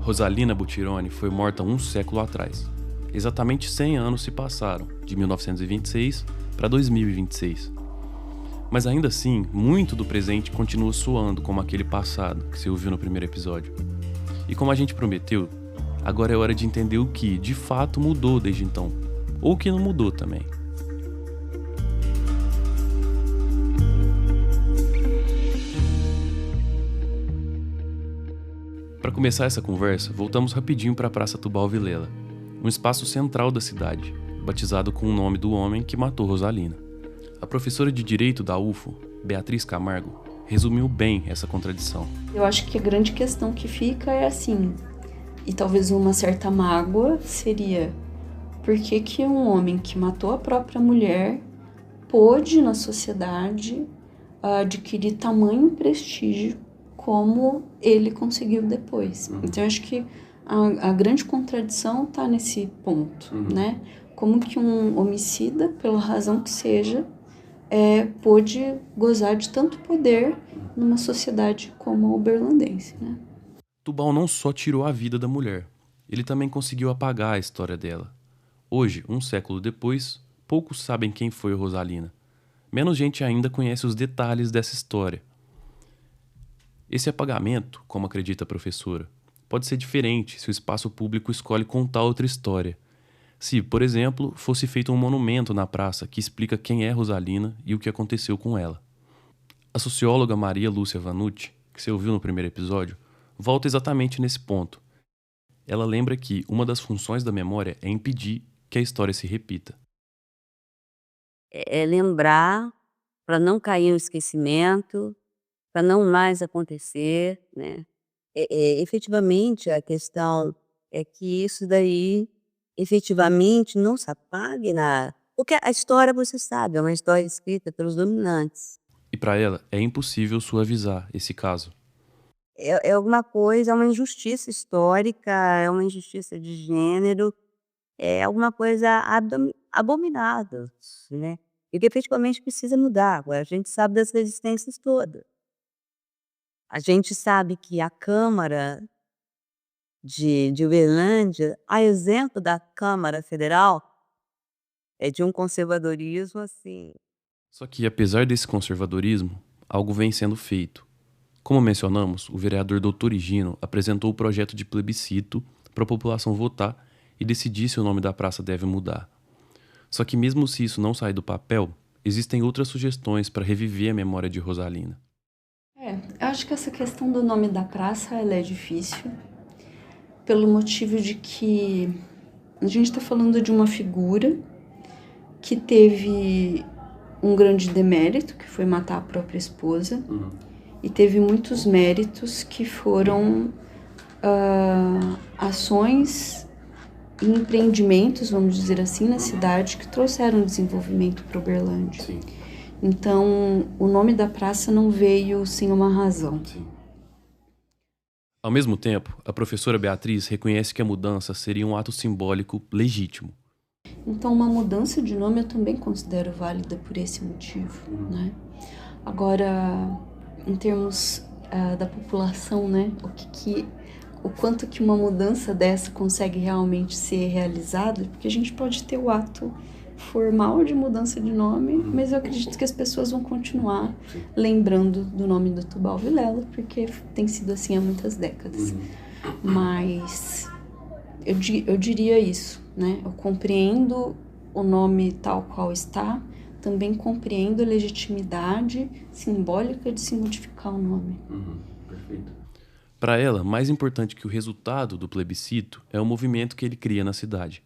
Rosalina Butironi foi morta um século atrás. Exatamente 100 anos se passaram, de 1926 para 2026. Mas ainda assim, muito do presente continua soando como aquele passado que você ouviu no primeiro episódio. E como a gente prometeu, agora é hora de entender o que, de fato, mudou desde então. Ou o que não mudou também. Para começar essa conversa, voltamos rapidinho para a Praça Tubal Vilela, um espaço central da cidade, batizado com o nome do homem que matou Rosalina. A professora de Direito da UFO, Beatriz Camargo, resumiu bem essa contradição. Eu acho que a grande questão que fica é assim, e talvez uma certa mágoa seria: por que um homem que matou a própria mulher pôde na sociedade adquirir tamanho prestígio como ele conseguiu depois? Então eu acho que a grande contradição está nesse ponto, né? Como que um homicida, pela razão que seja, pôde gozar de tanto poder numa sociedade como a uberlandense, né? Tubal não só tirou a vida da mulher, ele também conseguiu apagar a história dela. Hoje, um século depois, poucos sabem quem foi Rosalina. Menos gente ainda conhece os detalhes dessa história. Esse apagamento, como acredita a professora, pode ser diferente se o espaço público escolhe contar outra história. Se, por exemplo, fosse feito um monumento na praça que explica quem é Rosalina e o que aconteceu com ela. A socióloga Maria Lúcia Vanucci, que você ouviu no primeiro episódio, volta exatamente nesse ponto. Ela lembra que uma das funções da memória é impedir que a história se repita. É lembrar para não cair no esquecimento, para não mais acontecer, né? Efetivamente, a questão é que isso daí, efetivamente, não se apague nada. Porque a história, você sabe, é uma história escrita pelos dominantes. E para ela, é impossível suavizar esse caso. É alguma coisa, é uma injustiça histórica, é uma injustiça de gênero, é alguma coisa abominável, né? E que efetivamente precisa mudar. Agora, a gente sabe das resistências todas. A gente sabe que a Câmara de Uberlândia, a exemplo da Câmara Federal, é de um conservadorismo assim. Só que, apesar desse conservadorismo, algo vem sendo feito. Como mencionamos, o vereador Dr. Higino apresentou o projeto de plebiscito para a população votar e decidir se o nome da praça deve mudar. Só que mesmo se isso não sair do papel, existem outras sugestões para reviver a memória de Rosalina. Eu acho que essa questão do nome da praça ela é difícil, pelo motivo de que a gente está falando de uma figura que teve um grande demérito, que foi matar a própria esposa, e teve muitos méritos que foram ações e empreendimentos, vamos dizer assim, na cidade que trouxeram desenvolvimento para Uberlândia. Sim. Então, o nome da praça não veio sem uma razão. Sim. Ao mesmo tempo, a professora Beatriz reconhece que a mudança seria um ato simbólico legítimo. Então, uma mudança de nome eu também considero válida por esse motivo, né? Agora, em termos da população, né? O quanto que uma mudança dessa consegue realmente ser realizada, porque a gente pode ter o ato formal de mudança de nome, mas eu acredito que as pessoas vão continuar lembrando do nome do Tubal Vilela, porque tem sido assim há muitas décadas. Mas eu diria isso, né? Eu compreendo o nome tal qual está, também compreendo a legitimidade simbólica de se modificar o nome. Perfeito. Para ela, mais importante que o resultado do plebiscito é o movimento que ele cria na cidade.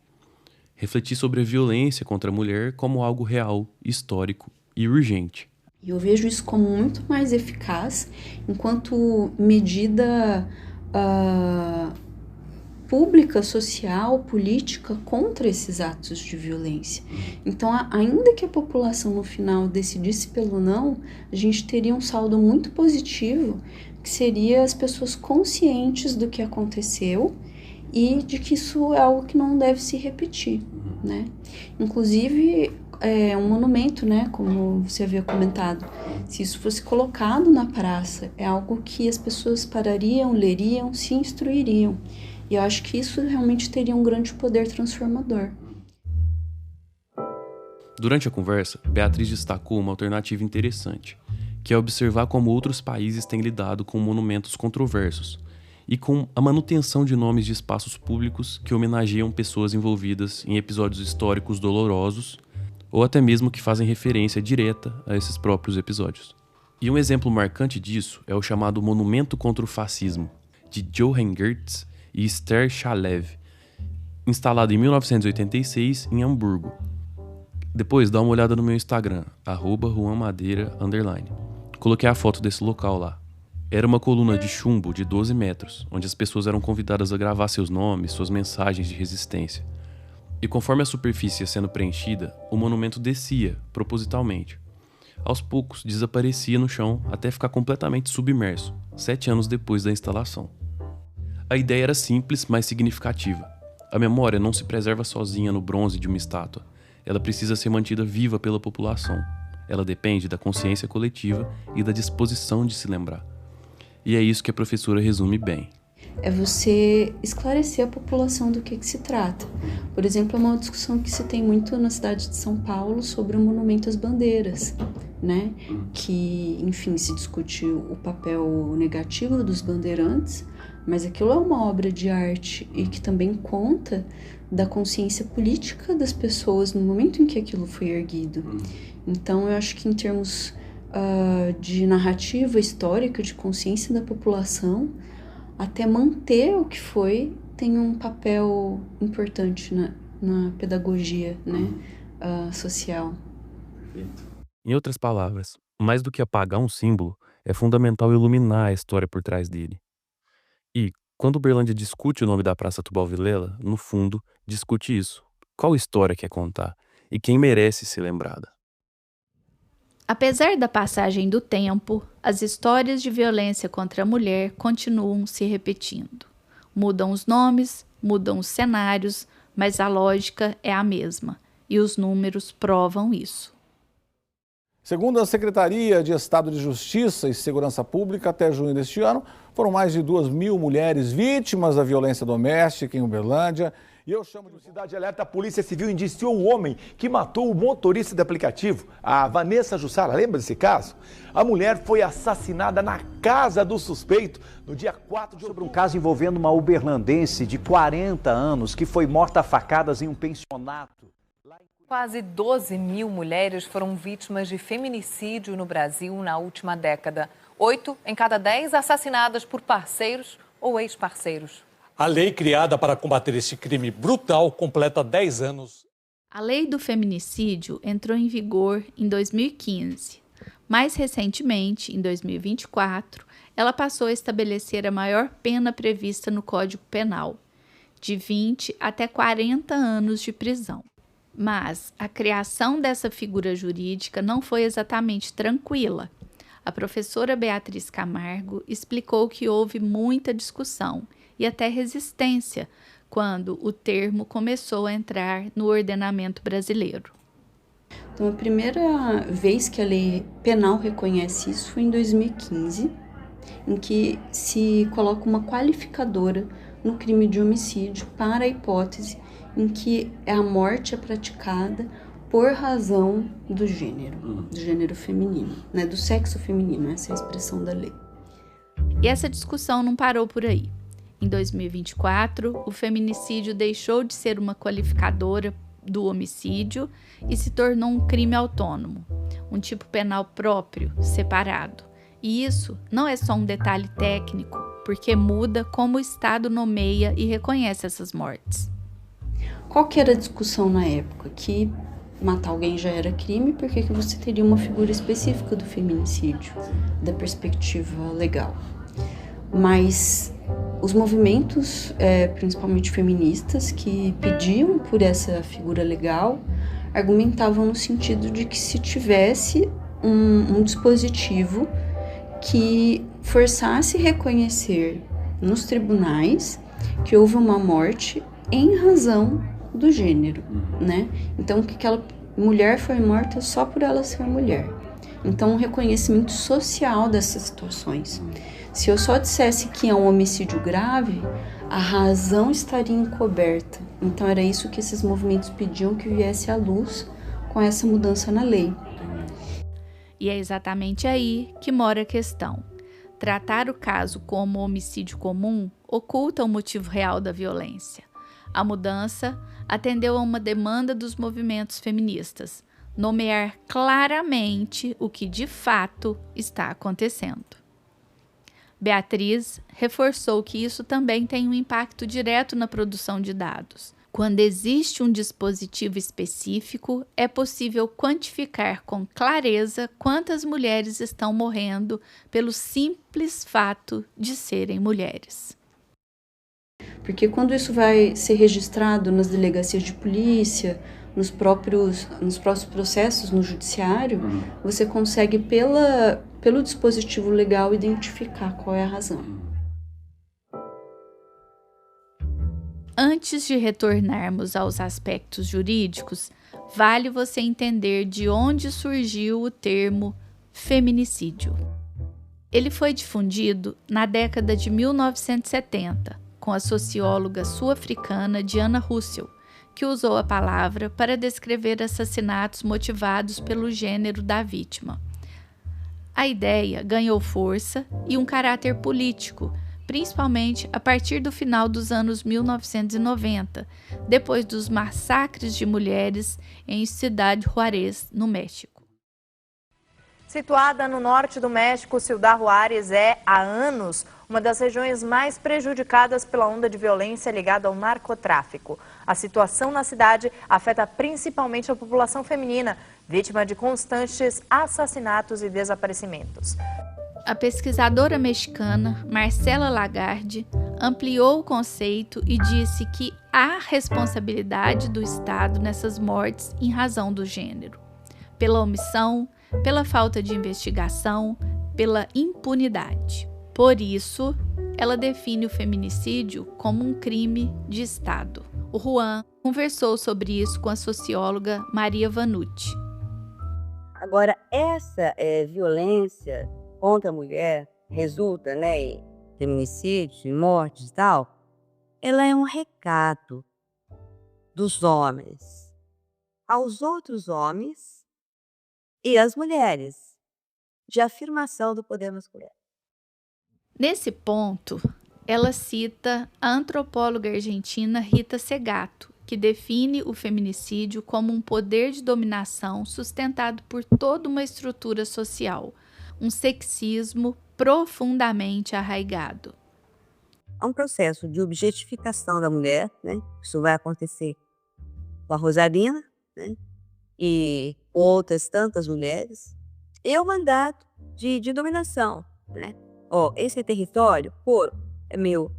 Refletir sobre a violência contra a mulher como algo real, histórico e urgente. E eu vejo isso como muito mais eficaz enquanto medida pública, social, política contra esses atos de violência. Então, ainda que a população no final decidisse pelo não, a gente teria um saldo muito positivo, que seria as pessoas conscientes do que aconteceu e de que isso é algo que não deve se repetir, né? Inclusive, um monumento, né, como você havia comentado, se isso fosse colocado na praça, é algo que as pessoas parariam, leriam, se instruiriam. E eu acho que isso realmente teria um grande poder transformador. Durante a conversa, Beatriz destacou uma alternativa interessante, que é observar como outros países têm lidado com monumentos controversos e com a manutenção de nomes de espaços públicos que homenageiam pessoas envolvidas em episódios históricos dolorosos ou até mesmo que fazem referência direta a esses próprios episódios. E um exemplo marcante disso é o chamado Monumento contra o Fascismo, de Johann Goetz e Esther Shalev, instalado em 1986 em Hamburgo. Depois dá uma olhada no meu Instagram, @juanmadeira_. Coloquei a foto desse local lá. Era uma coluna de chumbo de 12 metros, onde as pessoas eram convidadas a gravar seus nomes, suas mensagens de resistência. E conforme a superfície ia sendo preenchida, o monumento descia, propositalmente. Aos poucos, desaparecia no chão até ficar completamente submerso, 7 anos depois da instalação. A ideia era simples, mas significativa. A memória não se preserva sozinha no bronze de uma estátua. Ela precisa ser mantida viva pela população. Ela depende da consciência coletiva e da disposição de se lembrar. E é isso que a professora resume bem. É você esclarecer a população do que se trata. Por exemplo, é uma discussão que se tem muito na cidade de São Paulo sobre o monumento às bandeiras, né? Que, enfim, se discute o papel negativo dos bandeirantes, mas aquilo é uma obra de arte e que também conta da consciência política das pessoas no momento em que aquilo foi erguido. Então, eu acho que em termos de narrativa histórica, de consciência da população, até manter o que foi, tem um papel importante na pedagogia, né, social. Em outras palavras, mais do que apagar um símbolo, é fundamental iluminar a história por trás dele. E, quando Uberlândia discute o nome da Praça Tubal Vilela, no fundo, discute isso. Qual história quer contar? E quem merece ser lembrada? Apesar da passagem do tempo, as histórias de violência contra a mulher continuam se repetindo. Mudam os nomes, mudam os cenários, mas a lógica é a mesma, e os números provam isso. Segundo a Secretaria de Estado de Justiça e Segurança Pública, até junho deste ano, foram mais de 2.000 mulheres vítimas da violência doméstica em Uberlândia. E eu chamo de Cidade Alerta, a Polícia Civil indiciou o homem que matou o motorista do aplicativo, a Vanessa Jussara. Lembra desse caso? A mulher foi assassinada na casa do suspeito no dia 4 de outubro. Sobre um caso envolvendo uma uberlandense de 40 anos que foi morta a facadas em um pensionato. Quase 12.000 mulheres foram vítimas de feminicídio no Brasil na última década. 8 em cada 10 assassinadas por parceiros ou ex-parceiros. A lei criada para combater esse crime brutal completa 10 anos. A lei do feminicídio entrou em vigor em 2015. Mais recentemente, em 2024, ela passou a estabelecer a maior pena prevista no Código Penal, de 20 até 40 anos de prisão. Mas a criação dessa figura jurídica não foi exatamente tranquila. A professora Beatriz Camargo explicou que houve muita discussão e até resistência quando o termo começou a entrar no ordenamento brasileiro. Então, a primeira vez que a lei penal reconhece isso foi em 2015, em que se coloca uma qualificadora no crime de homicídio para a hipótese em que a morte é praticada por razão do gênero feminino, né, do sexo feminino, essa é a expressão da lei. E essa discussão não parou por aí. Em 2024, o feminicídio deixou de ser uma qualificadora do homicídio e se tornou um crime autônomo, um tipo penal próprio, separado. E isso não é só um detalhe técnico, porque muda como o Estado nomeia e reconhece essas mortes. Qual que era a discussão na época? Que matar alguém já era crime, por que você teria uma figura específica do feminicídio, da perspectiva legal? Mas os movimentos, principalmente feministas, que pediam por essa figura legal, argumentavam no sentido de que se tivesse um dispositivo que forçasse reconhecer nos tribunais que houve uma morte em razão do gênero, né? Então, o que ela mulher foi morta só por ela ser mulher. Então, um reconhecimento social dessas situações. Se eu só dissesse que é um homicídio grave, a razão estaria encoberta. Então, era isso que esses movimentos pediam que viesse à luz com essa mudança na lei. E é exatamente aí que mora a questão. Tratar o caso como homicídio comum oculta o motivo real da violência. A mudança atendeu a uma demanda dos movimentos feministas, nomear claramente o que de fato está acontecendo. Beatriz reforçou que isso também tem um impacto direto na produção de dados. Quando existe um dispositivo específico, é possível quantificar com clareza quantas mulheres estão morrendo pelo simples fato de serem mulheres. Porque quando isso vai ser registrado nas delegacias de polícia, nos próprios processos no judiciário, você consegue, pelo dispositivo legal, identificar qual é a razão. Antes de retornarmos aos aspectos jurídicos, vale você entender de onde surgiu o termo feminicídio. Ele foi difundido na década de 1970, com a socióloga sul-africana Diana Russell, que usou a palavra para descrever assassinatos motivados pelo gênero da vítima. A ideia ganhou força e um caráter político, principalmente a partir do final dos anos 1990, depois dos massacres de mulheres em Ciudad Juárez, no México. Situada no norte do México, Ciudad Juárez é, há anos, uma das regiões mais prejudicadas pela onda de violência ligada ao narcotráfico. A situação na cidade afeta principalmente a população feminina, vítima de constantes assassinatos e desaparecimentos. A pesquisadora mexicana Marcela Lagarde ampliou o conceito e disse que há responsabilidade do Estado nessas mortes em razão do gênero, pela omissão, pela falta de investigação, pela impunidade. Por isso, ela define o feminicídio como um crime de Estado. O Juan conversou sobre isso com a socióloga Maria Vanucci. Agora, essa violência contra a mulher resulta, em feminicídio, em mortes e tal, ela é um recado dos homens aos outros homens e às mulheres, de afirmação do poder masculino. Nesse ponto, ela cita a antropóloga argentina Rita Segato, que define o feminicídio como um poder de dominação sustentado por toda uma estrutura social, um sexismo profundamente arraigado. É um processo de objetificação da mulher, Isso vai acontecer com a Rosalina, e outras tantas mulheres. E o mandato de dominação, esse território, é meu.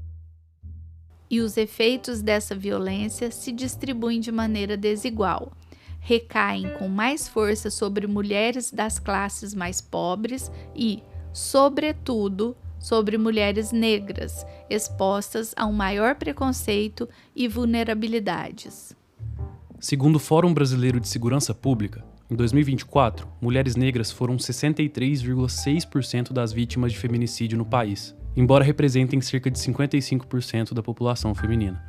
E os efeitos dessa violência se distribuem de maneira desigual. Recaem com mais força sobre mulheres das classes mais pobres e, sobretudo, sobre mulheres negras, expostas a um maior preconceito e vulnerabilidades. Segundo o Fórum Brasileiro de Segurança Pública, em 2024, mulheres negras foram 63,6% das vítimas de feminicídio no país, embora representem cerca de 55% da população feminina.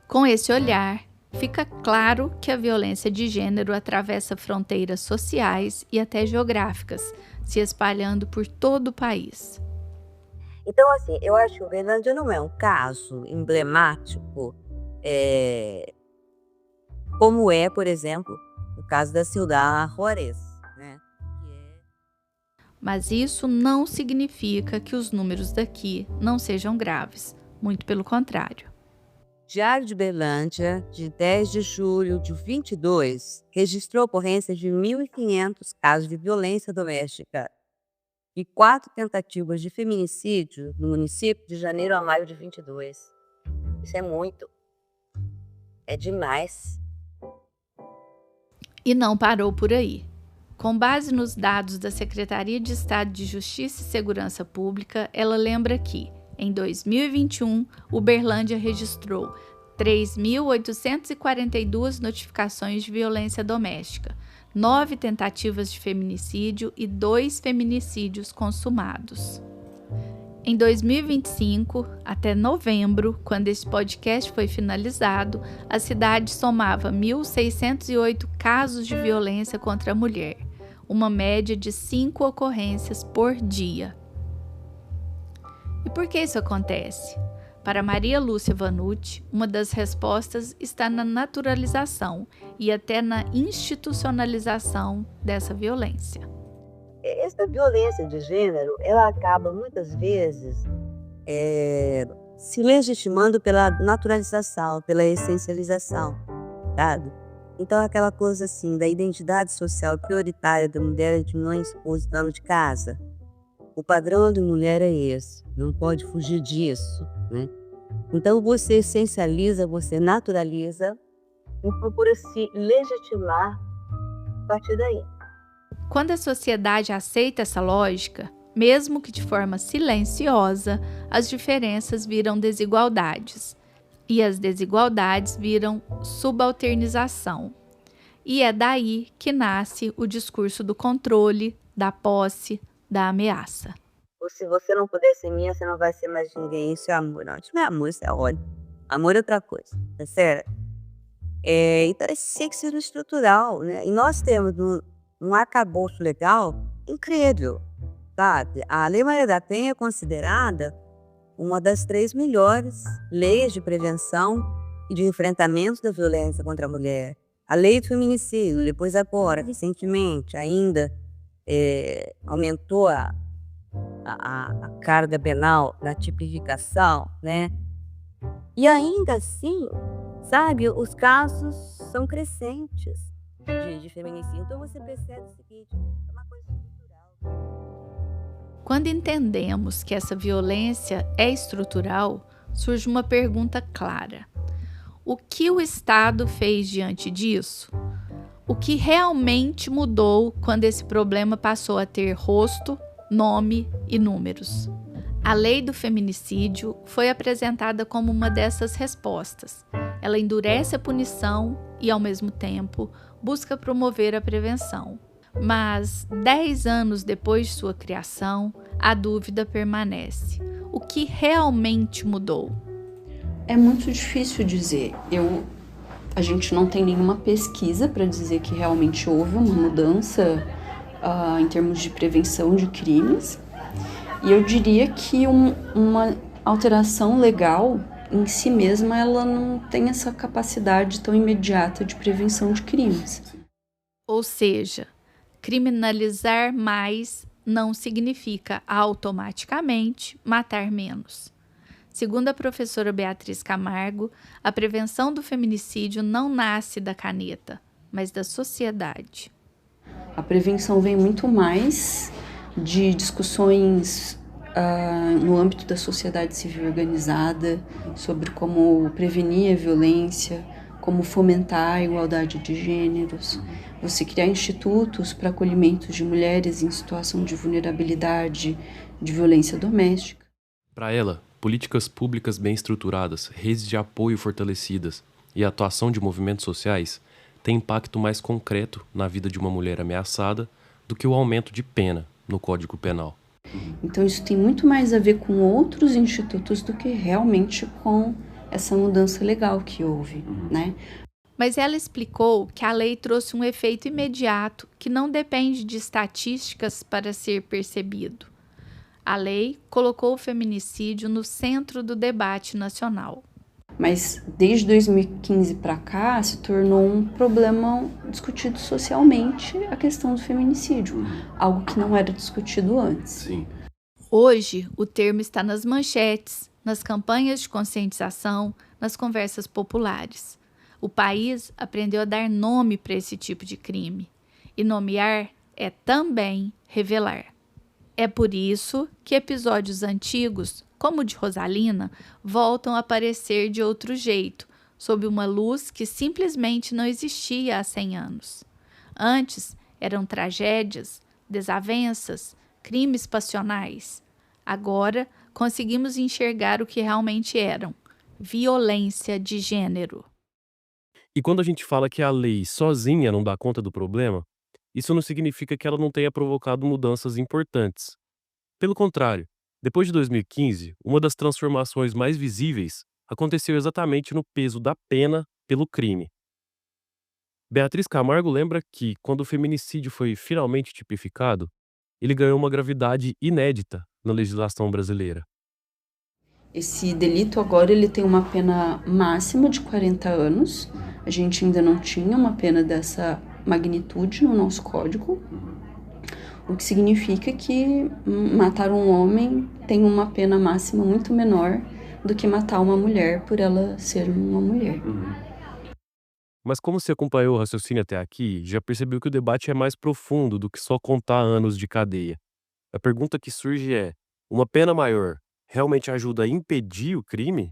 Com esse olhar, fica claro que a violência de gênero atravessa fronteiras sociais e até geográficas, se espalhando por todo o país. Então, eu acho que o Uberlândia não é um caso emblemático, como é, por exemplo, o caso da Ciudad Juárez, Mas isso não significa que os números daqui não sejam graves, muito pelo contrário. Diário de Uberlândia, de 10 de julho de 22, registrou ocorrência de 1.500 casos de violência doméstica e 4 tentativas de feminicídio no município de janeiro a maio de 22. Isso é muito. É demais. E não parou por aí. Com base nos dados da Secretaria de Estado de Justiça e Segurança Pública, ela lembra que, em 2021, Uberlândia registrou 3.842 notificações de violência doméstica, 9 tentativas de feminicídio e 2 feminicídios consumados. Em 2025, até novembro, quando esse podcast foi finalizado, a cidade somava 1.608 casos de violência contra a mulher, uma média de 5 ocorrências por dia. E por que isso acontece? Para Maria Lúcia Vanucci, uma das respostas está na naturalização e até na institucionalização dessa violência. Essa violência de gênero, ela acaba muitas vezes se legitimando pela naturalização, pela essencialização, sabe? Então, aquela coisa assim, da identidade social prioritária da mulher de não expor dentro de casa. O padrão de mulher é esse, não pode fugir disso, né? Então, você essencializa, você naturaliza e procura se legitimar a partir daí. Quando a sociedade aceita essa lógica, mesmo que de forma silenciosa, as diferenças viram desigualdades. E as desigualdades viram subalternização. E é daí que nasce o discurso do controle, da posse, da ameaça. Ou se você não puder ser minha, você não vai ser mais ninguém. Isso é amor. Não, isso não é amor, isso é ódio. Amor é outra coisa, tá certo? Então, esse sexo estrutural, né? E nós temos um arcabouço legal incrível, sabe? A Lei Maria da Penha é considerada uma das 3 melhores leis de prevenção e de enfrentamento da violência contra a mulher. A lei do feminicídio, depois agora, recentemente, ainda aumentou a carga penal na tipificação, né? E ainda assim, sabe, os casos são crescentes de feminicídio. Então você percebe o seguinte, é uma coisa estrutural. Quando entendemos que essa violência é estrutural, surge uma pergunta clara. O que o Estado fez diante disso? O que realmente mudou quando esse problema passou a ter rosto, nome e números? A lei do feminicídio foi apresentada como uma dessas respostas. Ela endurece a punição e, ao mesmo tempo, busca promover a prevenção. Mas, 10 anos depois de sua criação, a dúvida permanece. O que realmente mudou? É muito difícil dizer. A gente não tem nenhuma pesquisa para dizer que realmente houve uma mudança em termos de prevenção de crimes. E eu diria que uma alteração legal em si mesma, ela não tem essa capacidade tão imediata de prevenção de crimes. Ou seja, criminalizar mais não significa automaticamente matar menos. Segundo a professora Beatriz Camargo, a prevenção do feminicídio não nasce da caneta, mas da sociedade. A prevenção vem muito mais de discussões no âmbito da sociedade civil organizada sobre como prevenir a violência, como fomentar a igualdade de gêneros, você criar institutos para acolhimento de mulheres em situação de vulnerabilidade, de violência doméstica. Para ela, políticas públicas bem estruturadas, redes de apoio fortalecidas e a atuação de movimentos sociais têm impacto mais concreto na vida de uma mulher ameaçada do que o aumento de pena no Código Penal. Então isso tem muito mais a ver com outros institutos do que realmente com essa mudança legal que houve, né? Mas ela explicou que a lei trouxe um efeito imediato que não depende de estatísticas para ser percebido. A lei colocou o feminicídio no centro do debate nacional. Mas desde 2015 para cá se tornou um problema discutido socialmente a questão do feminicídio, algo que não era discutido antes. Sim. Hoje, o termo está nas manchetes, nas campanhas de conscientização, nas conversas populares. O país aprendeu a dar nome para esse tipo de crime. E nomear é também revelar. É por isso que episódios antigos, como o de Rosalina, voltam a aparecer de outro jeito, sob uma luz que simplesmente não existia há 100 anos. Antes, eram tragédias, desavenças, crimes passionais. Agora, conseguimos enxergar o que realmente eram: violência de gênero. E quando a gente fala que a lei sozinha não dá conta do problema, Isso não significa que ela não tenha provocado mudanças importantes. Pelo contrário, depois de 2015, uma das transformações mais visíveis aconteceu exatamente no peso da pena pelo crime. Beatriz Camargo lembra que, quando o feminicídio foi finalmente tipificado, ele ganhou uma gravidade inédita na legislação brasileira. Esse delito agora ele tem uma pena máxima de 40 anos. A gente ainda não tinha uma pena dessa magnitude no nosso código, o que significa que matar um homem tem uma pena máxima muito menor do que matar uma mulher por ela ser uma mulher. Mas como se acompanhou o raciocínio até aqui, já percebeu que o debate é mais profundo do que só contar anos de cadeia. A pergunta que surge é: uma pena maior realmente ajuda a impedir o crime?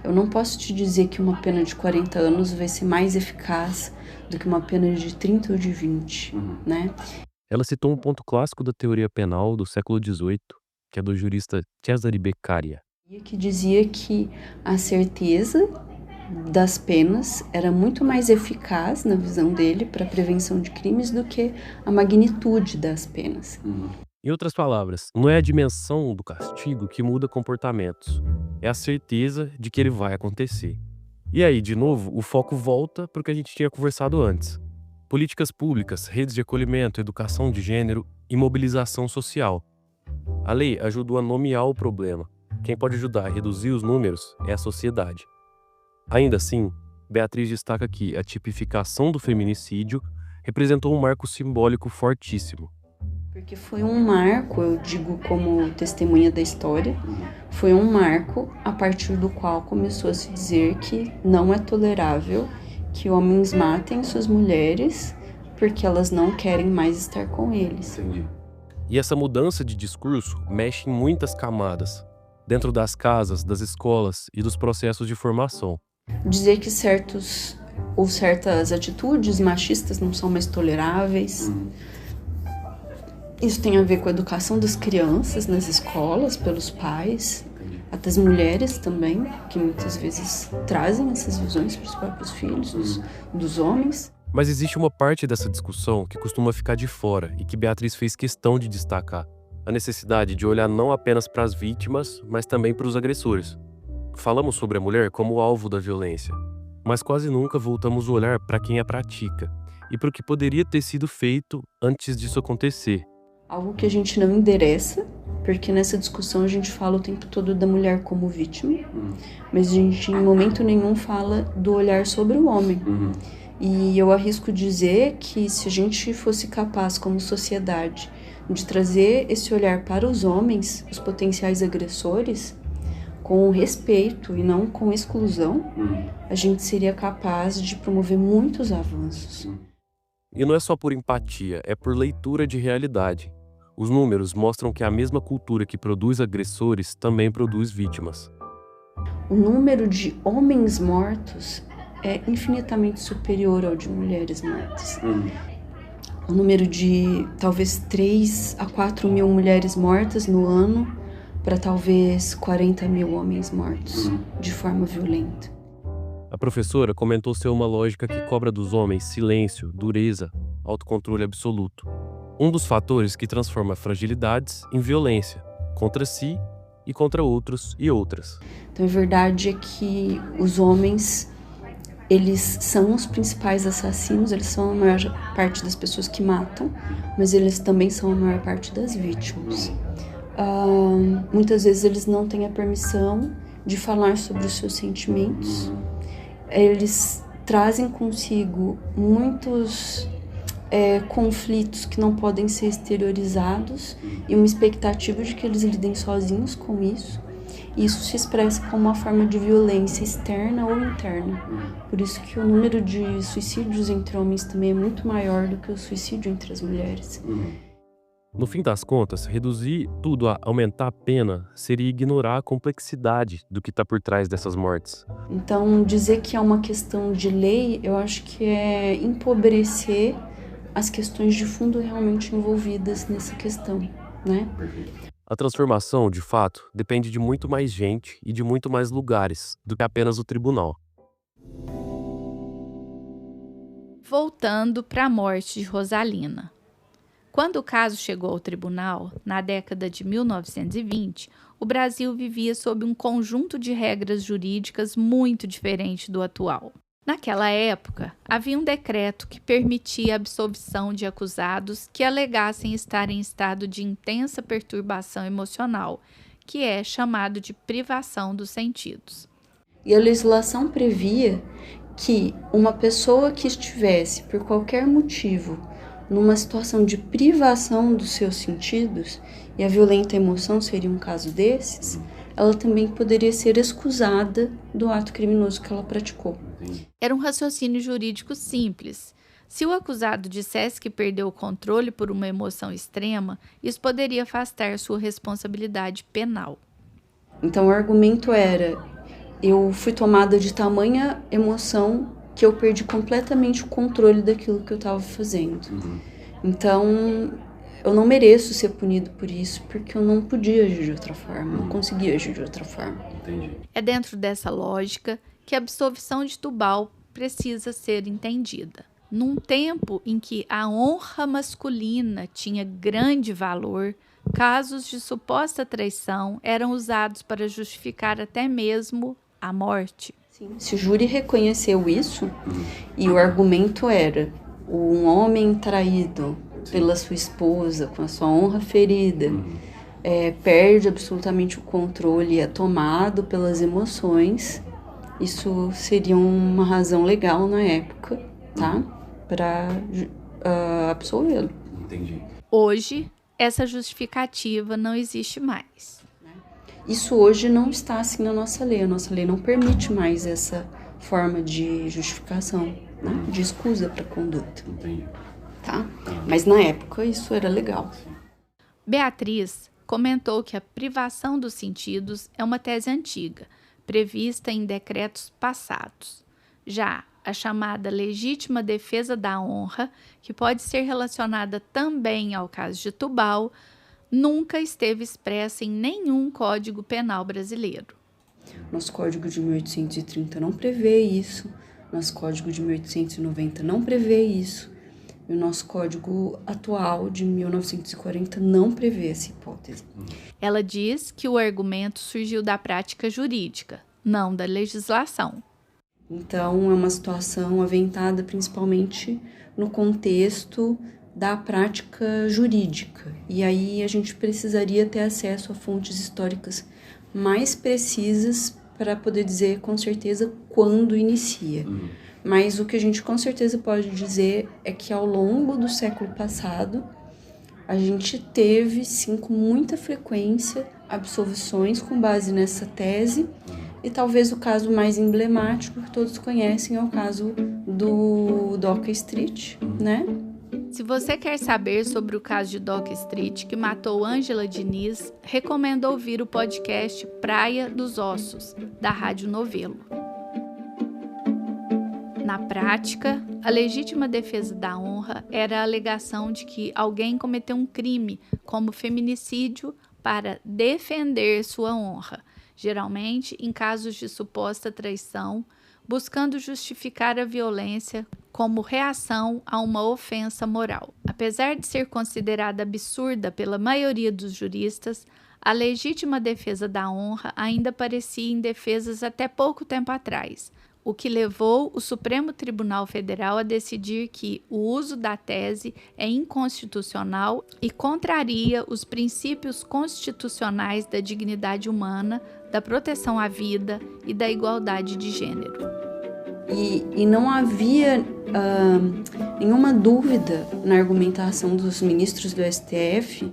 Eu não posso te dizer que uma pena de 40 anos vai ser mais eficaz do que uma pena de 30 ou de 20, né? Ela citou um ponto clássico da teoria penal do século XVIII, que é do jurista Cesare Beccaria. Que dizia que a certeza das penas era muito mais eficaz, na visão dele, para a prevenção de crimes do que a magnitude das penas. Em outras palavras, não é a dimensão do castigo que muda comportamentos, é a certeza de que ele vai acontecer. E aí, de novo, o foco volta para o que a gente tinha conversado antes. Políticas públicas, redes de acolhimento, educação de gênero e mobilização social. A lei ajudou a nomear o problema. Quem pode ajudar a reduzir os números é a sociedade. Ainda assim, Beatriz destaca que a tipificação do feminicídio representou um marco simbólico fortíssimo. Porque foi um marco, eu digo como testemunha da história, foi um marco a partir do qual começou a se dizer que não é tolerável que homens matem suas mulheres porque elas não querem mais estar com eles. Entendi. E essa mudança de discurso mexe em muitas camadas, dentro das casas, das escolas e dos processos de formação. Dizer que certas atitudes machistas não são mais toleráveis. Isso tem a ver com a educação das crianças nas escolas, pelos pais, até das mulheres também, que muitas vezes trazem essas visões para os próprios filhos, dos homens. Mas existe uma parte dessa discussão que costuma ficar de fora e que Beatriz fez questão de destacar: a necessidade de olhar não apenas para as vítimas, mas também para os agressores. Falamos sobre a mulher como alvo da violência, mas quase nunca voltamos o olhar para quem a pratica e para o que poderia ter sido feito antes disso acontecer. Algo que a gente não endereça, porque nessa discussão a gente fala o tempo todo da mulher como vítima, mas a gente em momento nenhum fala do olhar sobre o homem. E eu arrisco dizer que se a gente fosse capaz como sociedade de trazer esse olhar para os homens, os potenciais agressores, com respeito e não com exclusão, a gente seria capaz de promover muitos avanços. E não é só por empatia, é por leitura de realidade. Os números mostram que a mesma cultura que produz agressores também produz vítimas. O número de homens mortos é infinitamente superior ao de mulheres mortas. O número de talvez 3 a 4 mil mulheres mortas no ano para talvez 40 mil homens mortos de forma violenta. A professora comentou ser uma lógica que cobra dos homens silêncio, dureza, autocontrole absoluto. Um dos fatores que transforma fragilidades em violência, contra si e contra outros e outras. Então a verdade é que os homens, eles são os principais assassinos, eles são a maior parte das pessoas que matam, mas eles também são a maior parte das vítimas. Muitas vezes eles não têm a permissão de falar sobre os seus sentimentos. Eles trazem consigo muitos conflitos que não podem ser exteriorizados e uma expectativa de que eles lidem sozinhos com isso. Isso se expressa como uma forma de violência externa ou interna. Por isso que o número de suicídios entre homens também é muito maior do que o suicídio entre as mulheres. No fim das contas, reduzir tudo a aumentar a pena seria ignorar a complexidade do que está por trás dessas mortes. Então, dizer que é uma questão de lei, eu acho que é empobrecer as questões de fundo realmente envolvidas nessa questão, né? A transformação, de fato, depende de muito mais gente e de muito mais lugares do que apenas o tribunal. Voltando para a morte de Rosalina. Quando o caso chegou ao tribunal, na década de 1920, o Brasil vivia sob um conjunto de regras jurídicas muito diferente do atual. Naquela época, havia um decreto que permitia a absolvição de acusados que alegassem estar em estado de intensa perturbação emocional, que é chamado de privação dos sentidos. E a legislação previa que uma pessoa que estivesse, por qualquer motivo, numa situação de privação dos seus sentidos, e a violenta emoção seria um caso desses, ela também poderia ser excusada do ato criminoso que ela praticou. Era um raciocínio jurídico simples. Se o acusado dissesse que perdeu o controle por uma emoção extrema, isso poderia afastar sua responsabilidade penal. Então o argumento era: eu fui tomada de tamanha emoção que eu perdi completamente o controle daquilo que eu estava fazendo. Então eu não mereço ser punido por isso, porque eu não podia agir de outra forma, não conseguia agir de outra forma. É dentro dessa lógica que a absolvição de Tubal precisa ser entendida. Num tempo em que a honra masculina tinha grande valor, casos de suposta traição eram usados para justificar até mesmo a morte. Sim, se o júri reconheceu isso, e o argumento era: um homem traído pela sua esposa, com a sua honra ferida, perde absolutamente o controle, é tomado pelas emoções, isso seria uma razão legal na época, tá? Para absolvê-lo. Entendi. Hoje, essa justificativa não existe mais. Isso hoje não está assim na nossa lei. A nossa lei não permite mais essa forma de justificação, né? De escusa para a conduta. Entendi. Tá? Mas na época isso era legal. Beatriz comentou que a privação dos sentidos é uma tese antiga, prevista em decretos passados. Já a chamada legítima defesa da honra, que pode ser relacionada também ao caso de Tubal, nunca esteve expressa em nenhum Código Penal brasileiro. Nosso Código de 1830 não prevê isso, nosso Código de 1890 não prevê isso, e o nosso Código atual de 1940 não prevê essa hipótese. Ela diz que o argumento surgiu da prática jurídica, não da legislação. Então, é uma situação aventada principalmente no contexto da prática jurídica. E aí a gente precisaria ter acesso a fontes históricas mais precisas para poder dizer com certeza quando inicia. Mas o que a gente com certeza pode dizer é que ao longo do século passado, a gente teve, sim, com muita frequência, absolvições com base nessa tese. E talvez o caso mais emblemático que todos conhecem é o caso do Doca Street, né? Se você quer saber sobre o caso de Doca Street, que matou Ângela Diniz, recomendo ouvir o podcast Praia dos Ossos, da Rádio Novelo. Na prática, a legítima defesa da honra era a alegação de que alguém cometeu um crime, como feminicídio, para defender sua honra, geralmente em casos de suposta traição, buscando justificar a violência como reação a uma ofensa moral. Apesar de ser considerada absurda pela maioria dos juristas, a legítima defesa da honra ainda aparecia em defesas até pouco tempo atrás, o que levou o Supremo Tribunal Federal a decidir que o uso da tese é inconstitucional e contraria os princípios constitucionais da dignidade humana, da proteção à vida e da igualdade de gênero. E não havia nenhuma dúvida na argumentação dos ministros do STF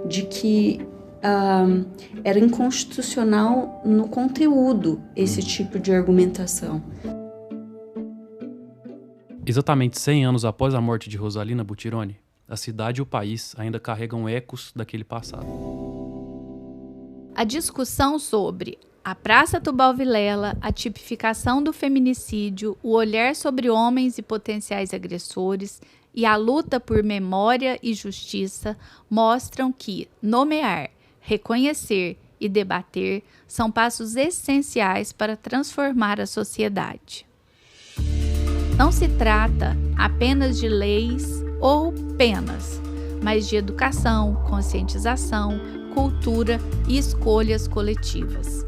de que era inconstitucional no conteúdo esse tipo de argumentação. Exatamente 100 anos após a morte de Rosalina Butironi, a cidade e o país ainda carregam ecos daquele passado. A discussão sobre a Praça Tubal Vilela, a tipificação do feminicídio, o olhar sobre homens e potenciais agressores e a luta por memória e justiça mostram que nomear, reconhecer e debater são passos essenciais para transformar a sociedade. Não se trata apenas de leis ou penas, mas de educação, conscientização, cultura e escolhas coletivas.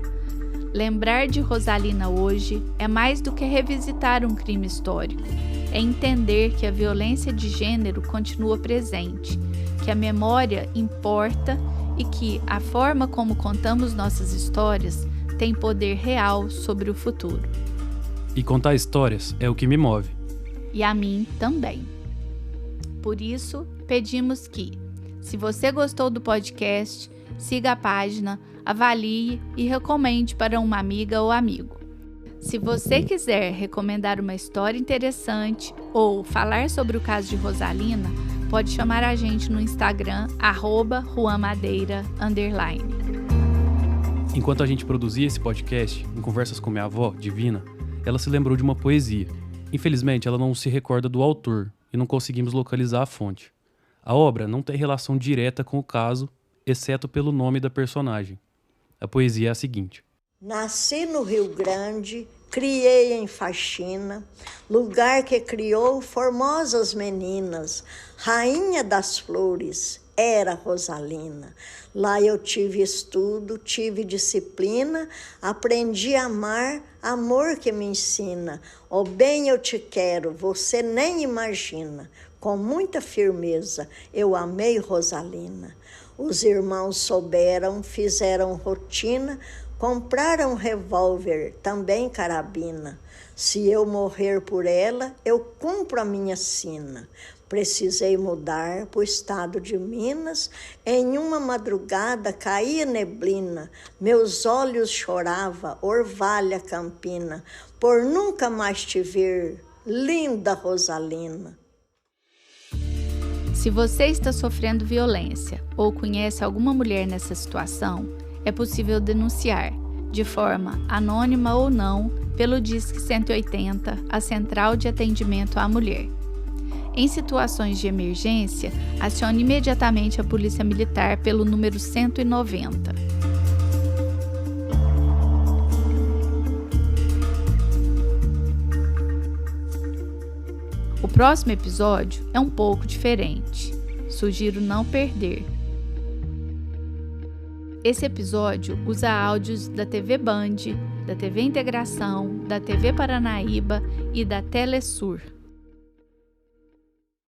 Lembrar de Rosalina hoje é mais do que revisitar um crime histórico. É entender que a violência de gênero continua presente, que a memória importa e que a forma como contamos nossas histórias tem poder real sobre o futuro. E contar histórias é o que me move. E a mim também. Por isso, pedimos que, se você gostou do podcast, siga a página, avalie e recomende para uma amiga ou amigo. Se você quiser recomendar uma história interessante ou falar sobre o caso de Rosalina, pode chamar a gente no Instagram, @juanmadeira_. Enquanto a gente produzia esse podcast, em conversas com minha avó, Divina, ela se lembrou de uma poesia. Infelizmente, ela não se recorda do autor e não conseguimos localizar a fonte. A obra não tem relação direta com o caso, exceto pelo nome da personagem. A poesia é a seguinte: Nasci no Rio Grande, criei em Faxina, lugar que criou formosas meninas, rainha das flores, era Rosalina. Lá eu tive estudo, tive disciplina, aprendi a amar, amor que me ensina. Ó bem eu te quero, você nem imagina. Com muita firmeza eu amei Rosalina. Os irmãos souberam, fizeram rotina, compraram revólver, também carabina. Se eu morrer por ela, eu cumpro a minha sina. Precisei mudar para o estado de Minas. Em uma madrugada caía neblina. Meus olhos choravam, orvalha campina, por nunca mais te ver, linda Rosalina. Se você está sofrendo violência ou conhece alguma mulher nessa situação, é possível denunciar, de forma anônima ou não, pelo Disque 180, a Central de Atendimento à Mulher. Em situações de emergência, acione imediatamente a Polícia Militar pelo número 190. O próximo episódio é um pouco diferente. Sugiro não perder. Esse episódio usa áudios da TV Band, da TV Integração, da TV Paranaíba e da Telesur.